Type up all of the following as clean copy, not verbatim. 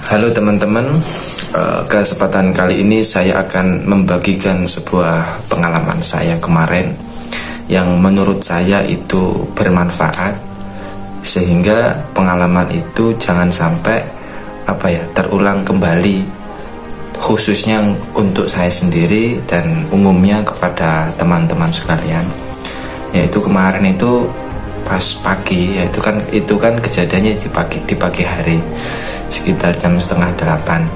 Halo teman-teman, kesempatan kali ini saya akan membagikan sebuah pengalaman saya kemarin yang menurut saya itu bermanfaat, sehingga pengalaman itu jangan sampai terulang kembali, khususnya untuk saya sendiri dan umumnya kepada teman-teman sekalian. Yaitu kemarin itu pas pagi, itu kan kejadiannya di pagi hari sekitar jam 7:30.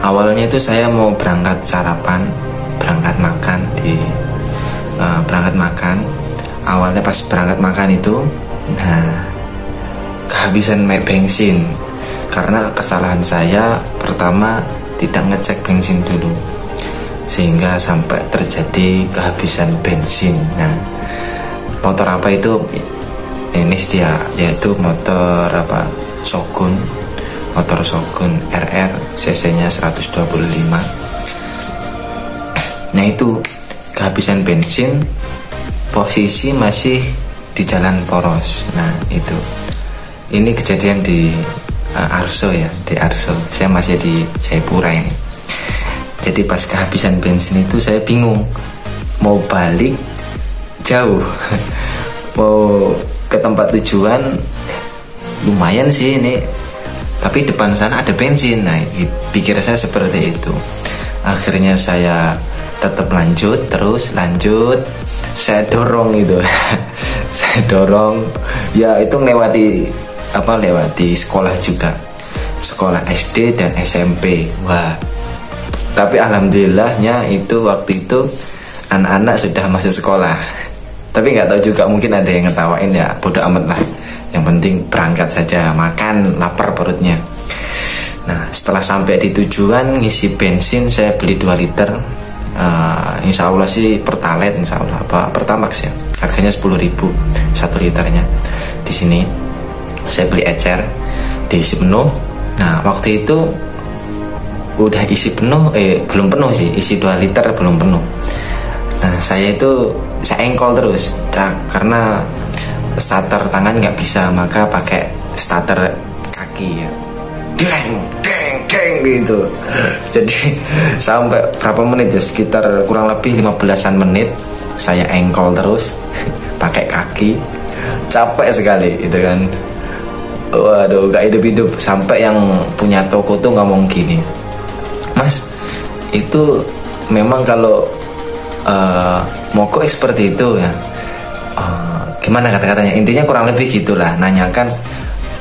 Awalnya itu saya mau berangkat sarapan, berangkat makan. Awalnya pas berangkat makan itu, kehabisan bensin. Karena kesalahan saya pertama tidak ngecek bensin dulu, sehingga sampai terjadi kehabisan bensin. Motor apa itu? Ini dia, yaitu motor Shogun RR, cc-nya 125. Itu kehabisan bensin, posisi masih di jalan poros. Ini kejadian di Arso ya, di Arso. Saya masih di Jayapura ini. Jadi pas kehabisan bensin itu saya bingung mau balik jauh, mau ke tempat tujuan lumayan sih ini, tapi depan sana ada bensin. Pikir saya seperti itu. Akhirnya saya tetap lanjut. Saya dorong itu. Saya dorong. Ya itu lewati sekolah juga, sekolah SD dan SMP. Tapi alhamdulillahnya itu waktu itu anak-anak sudah masuk sekolah. Tapi nggak tahu juga, mungkin ada yang ngetawain, ya bodo amat lah. Yang penting berangkat saja, makan, lapar perutnya. Setelah sampai di tujuan, ngisi bensin, saya beli 2 liter. Insya Allah sih Pertalite, insya Allah Pertamax ya. Harganya 10.000 1 liternya. Di sini saya beli ecer, diisi penuh. Waktu itu udah isi penuh, belum penuh sih, isi 2 liter belum penuh. Saya engkol terus, karena starter tangan nggak bisa, maka pakai starter kaki ya, deng gitu. Jadi sampai berapa menit ya, sekitar kurang lebih 15-an menit saya engkol terus pakai kaki, capek sekali itu kan. Waduh, gak hidup-hidup. Sampai yang punya toko tuh ngomong gini, "Mas, itu memang kalau mogok seperti itu ya?" Gimana kata-katanya, intinya kurang lebih gitulah, nanyakan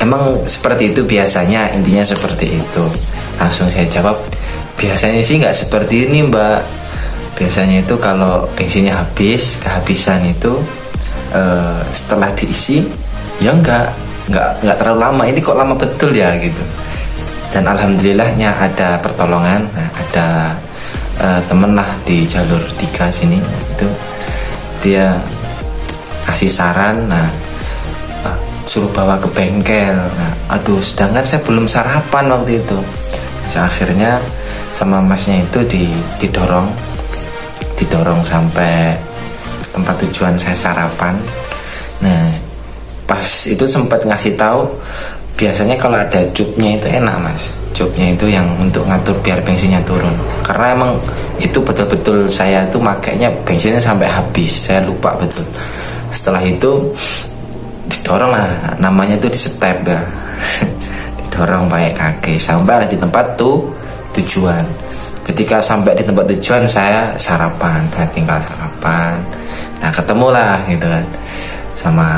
emang seperti itu biasanya, intinya seperti itu. Langsung saya jawab, biasanya sih nggak seperti ini mbak. Biasanya itu kalau bensinnya kehabisan itu setelah diisi ya nggak terlalu lama. Ini kok lama betul ya gitu. Dan alhamdulillahnya ada pertolongan, ada temen lah di jalur 3 sini, itu dia kasih saran, suruh bawa ke bengkel. Sedangkan saya belum sarapan waktu itu. Akhirnya sama masnya itu didorong sampai tempat tujuan saya sarapan. Pas itu sempat ngasih tahu, biasanya kalau ada cupnya itu enak mas. Cupnya itu yang untuk ngatur biar bensinnya turun. Karena emang itu betul-betul saya tuh makainya bensinnya sampai habis. Saya lupa betul. Setelah itu didorong lah, namanya itu di step ya. Didorong pakai kaki sampai di tempat tujuan. Ketika sampai di tempat tujuan saya sarapan, saya tinggal sarapan. Ketemulah gitu kan sama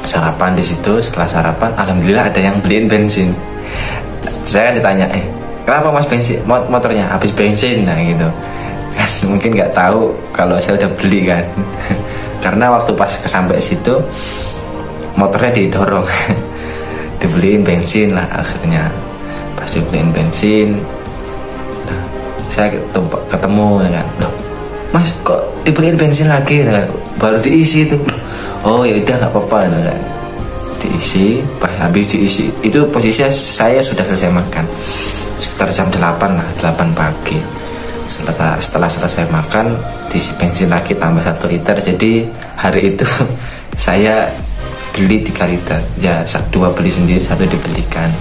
sarapan di situ. Setelah sarapan, alhamdulillah ada yang beliin bensin. Saya ditanya, kenapa mas bensin motornya habis bensin? Gitu kan, mungkin nggak tahu kalau saya udah beli kan. Karena waktu pas kesampai situ motornya didorong dibeliin bensin lah. Akhirnya pas dibeliin bensin, saya ketemu dengan, "Loh mas, kok dibeliin bensin lagi?" Baru diisi itu. "Oh ya udah nggak apa-apa." Diisi. Pas habis diisi itu posisinya saya sudah selesai makan sekitar jam 8 pagi. Setelah selesai makan, diisi bensin lagi tambah 1 liter. Jadi hari itu saya beli 3 liter ya, 2 beli sendiri, 1 dibelikan.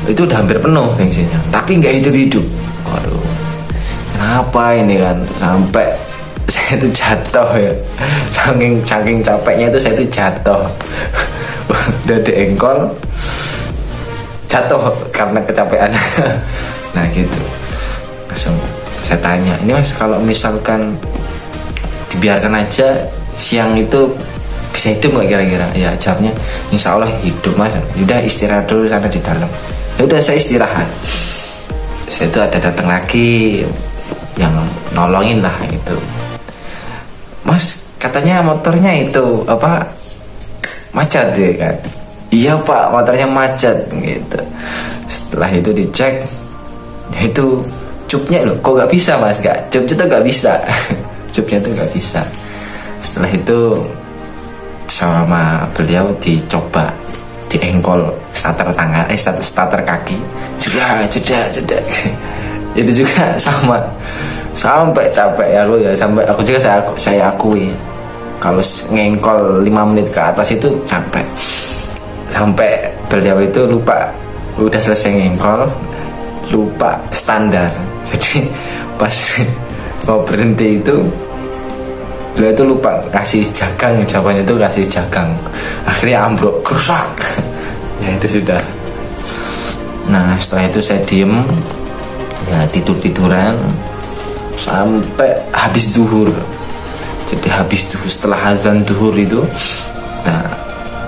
Itu udah hampir penuh bensinnya, tapi nggak hidup-hidup. Waduh, kenapa ini kan, sampai saya itu jatuh ya, saking capeknya itu saya itu jatuh. Udah diengkol, jatuh karena kecapean. Nah gitu, langsung saya tanya, ini mas kalau misalkan dibiarkan aja siang itu bisa hidup nggak kira-kira? Ya jawabnya insya Allah hidup mas. Udah istirahat dulu sana di dalam. Ya udah saya istirahat. Saya itu ada datang lagi yang nolongin lah itu. Mas katanya motornya itu apa macet ya kan? Iya pak, motornya macet gitu. Setelah itu dicek, ya itu cupnya loh, kok nggak bisa mas? Cupnya tuh nggak bisa. Cupnya tuh nggak bisa. Setelah itu sama beliau dicoba diengkol starter tangan, starter kaki, jeda. Itu juga sama, sampai capek ya aku ya, sampai aku juga saya akui kalau ngengkol 5 menit ke atas itu capek. Sampai beliau itu lupa, udah selesai ngengkol lupa standar. Jadi pas mau berhenti itu beliau itu lupa kasih jagang, jawabannya itu kasih jagang, akhirnya ambruk kerusak. Ya itu sudah. Nah setelah itu saya diem ya, tiduran sampai habis duhur. Jadi habis duhur, setelah azan duhur itu, nah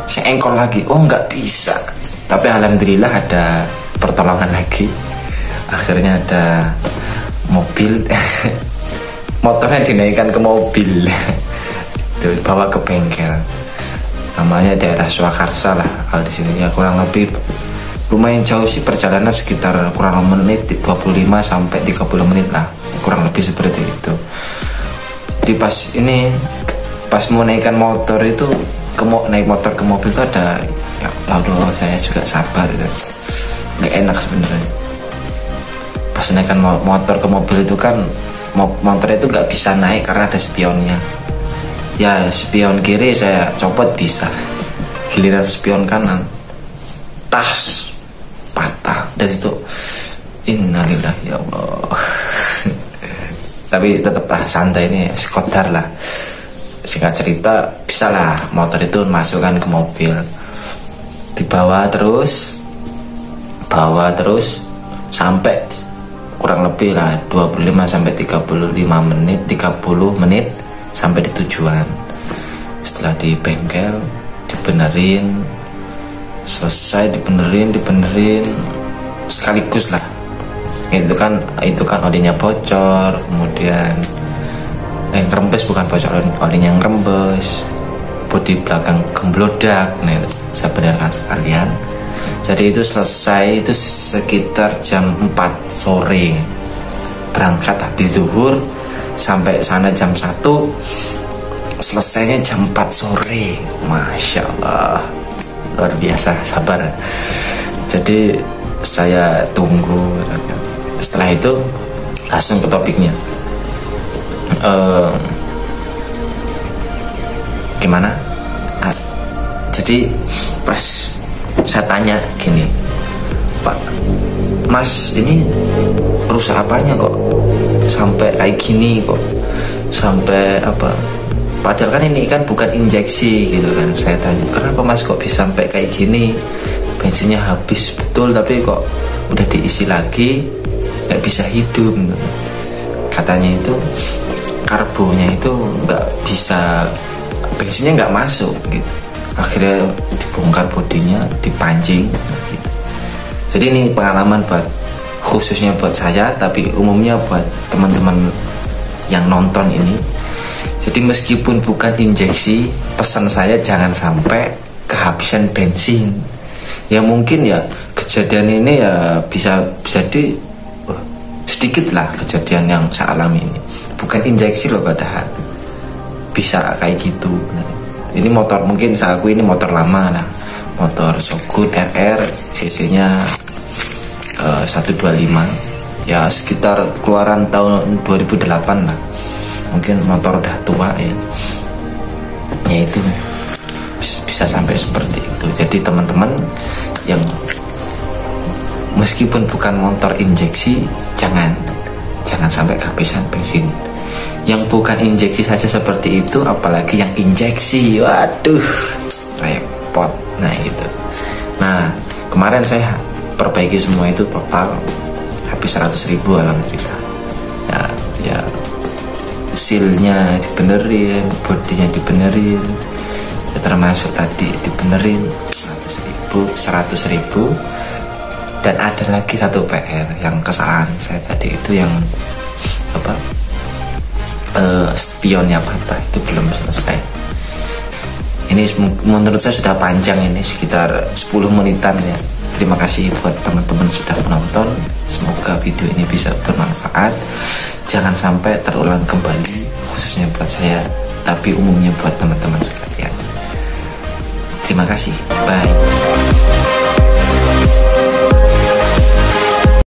saya engkol lagi, oh nggak bisa. Tapi alhamdulillah ada pertolongan lagi. Akhirnya ada mobil, motornya dinaikkan ke mobil, itu bawa ke bengkel. Namanya daerah Swakarsa lah kalau di sini ya, kurang lebih lumayan jauh sih perjalanan, sekitar kurang menit 25 sampai 30 menit lah, kurang lebih seperti itu. Jadi pas mau naikkan motor itu, naik motor ke mobil itu ada ya Allah, saya juga sabar gitu. Nggak enak sebenarnya. Pas naikkan motor ke mobil itu kan, motor itu nggak bisa naik karena ada spionnya. Ya spion kiri saya copot bisa, giliran spion kanan tas patah. Dan itu innalillahi ya Allah. Tapi tetaplah santai, ini sekodar lah. Singkat cerita bisa lah motor itu masukkan ke mobil, dibawa terus sampai kurang lebih lah 25 sampai 30 menit sampai di tujuan. Setelah di bengkel dibenerin, selesai dibenerin sekaligus lah. Itu kan olinya bocor, kemudian ngerembes, bukan bocor, olinya ngerembes, bodi belakang gemblodak. Nah itu saya benarkan sekalian. Jadi itu selesai itu sekitar jam 4 sore, berangkat habis zuhur sampai sana jam 1, selesainya jam 4 sore. Masya Allah, luar biasa sabar. Jadi saya tunggu. Setelah itu langsung ke topiknya. Gimana? Jadi pas saya tanya gini, Pak Mas, ini rusak apanya kok sampai kayak gini, kok sampai apa? Padahal kan ini kan bukan injeksi gitu kan. Saya tanya, kenapa Mas kok bisa sampai kayak gini? Bensinnya habis betul tapi kok udah diisi lagi nggak bisa hidup. Katanya itu karbonya itu nggak bisa, bensinnya nggak masuk gitu. Akhirnya dibongkar bodinya, dipancing gitu. Jadi ini pengalaman khususnya buat saya, tapi umumnya buat teman-teman yang nonton ini. Jadi meskipun bukan injeksi, pesan saya jangan sampai kehabisan bensin. Ya mungkin ya kejadian ini ya bisa di sedikit lah kejadian yang saya alami ini. Bukan injeksi loh, padahal bisa kayak gitu. Ini motor, mungkin saya akui ini motor lama lah, motor Shogun RR, cc-nya 125 ya, sekitar keluaran tahun 2008 lah. Mungkin motor udah tua ya. Ya itu bisa bisa sampai seperti itu. Jadi teman-teman yang meskipun bukan motor injeksi, jangan sampai kehabisan bensin. Yang bukan injeksi saja seperti itu, apalagi yang injeksi, waduh, repot. Nah itu. Nah kemarin saya perbaiki semua itu, total habis 100.000 alhamdulillah. Ya sealnya dibenerin, bodinya dibenerin, ya termasuk tadi dibenerin 100.000. Dan ada lagi satu PR yang kesalahan saya tadi itu, yang spionnya patah, itu belum selesai. Ini menurut saya sudah panjang, ini sekitar 10 menitan ya. Terima kasih buat teman-teman sudah menonton. Semoga video ini bisa bermanfaat. Jangan sampai terulang kembali, khususnya buat saya, tapi umumnya buat teman-teman sekalian. Terima kasih. Bye.